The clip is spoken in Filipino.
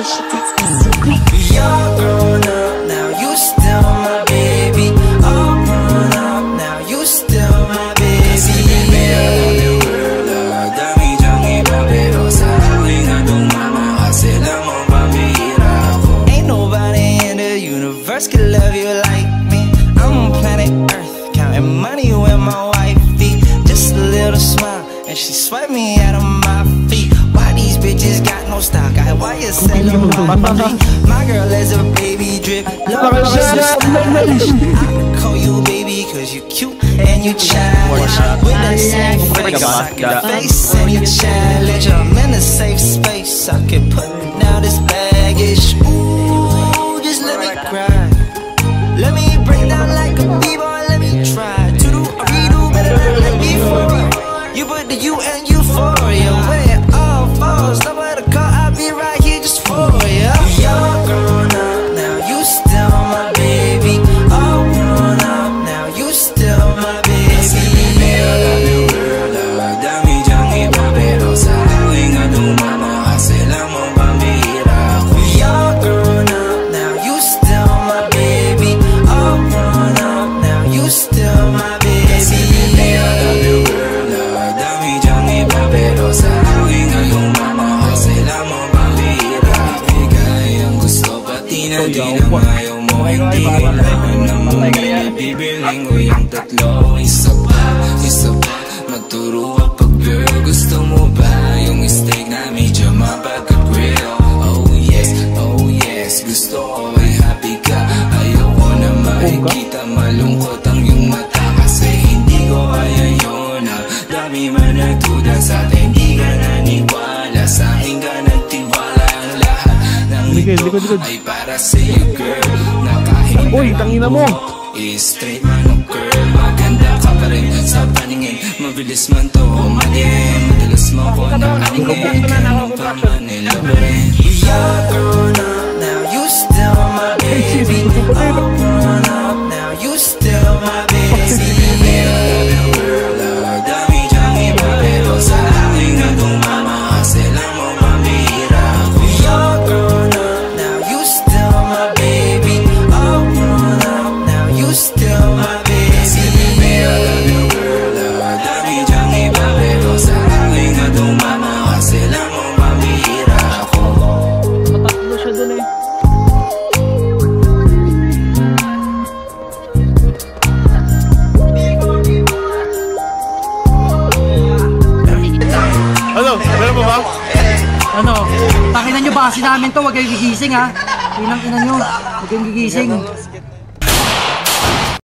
You're grown up now, you still my baby. All grown up now, you still my baby. Dami dyang iba pero sa akin nga dumama kasi lang mo pamihira ako. Ain't nobody in the universe can love you like me. I'm on planet Earth, counting money with my wifey. Just a little smile and she swept me out of my feet. Why these bitches got no stock? Why you selling my money? My girl is a baby drip. Love her, she's a stylish. I call you baby cause you cute and you childish. With that same face, I can face any challenge. I'm in a safe space, I can put down this baggage. Ooh, just let me cry. Let me break down like a b-boy, let me try to do a redo better than like before. You put the U and euphoria, when it all falls, nowhere to call, I'll be right here just for you. You're grown up now, you still my baby. All grown up now, you still my baby. Dami dyang iba pero sa akin nga dumama kasi lang mo pamihira ako. You're grown up now, you still my baby. All grown up now, you still my baby. Dami dyang iba pero sa akin nga dumama kasi lang mo pamihira. Bigay ang gusto pati na di na ayaw mo. Hindi kailangan na mong bibiling ko yung tatlo. Isa pa magturo ka pag girl. Gusto mo ba yung steak na medyo mapagka-grill? Oh yes, gusto ko ay happy ka. Ayoko na makikita malungkot ang iyong mata kasi hindi ko kaya yun. Dami man nagduda sa atin, di ka naniwala. Sa akin ka nagtiwala, ang lahat ng ito ay para sa'yo girl. Na kahit uy, tangina mo straight man o girl, maganda ka pa rin sa paningin. Mabilis man to umalim, madalas mo ko na aningin. Ganun pa man nilabarin. You're grown up now, you still my baby. All grown up now, you still my baby. Dami dyang iba pero sa akin nga dumama kasi lang mo pamihira ako. You're grown up now, you still my baby. All grown up now, you still my baby. Dami dyang iba pero sa akin nga dumama kasi lang mo pamihira ako. matatlo siya dun eh. Ano? Meron mo ba? Ano? Takinan nyo base namin to, huwag kayong gigising ha. Inang ina nyo, huwag kayong gigising.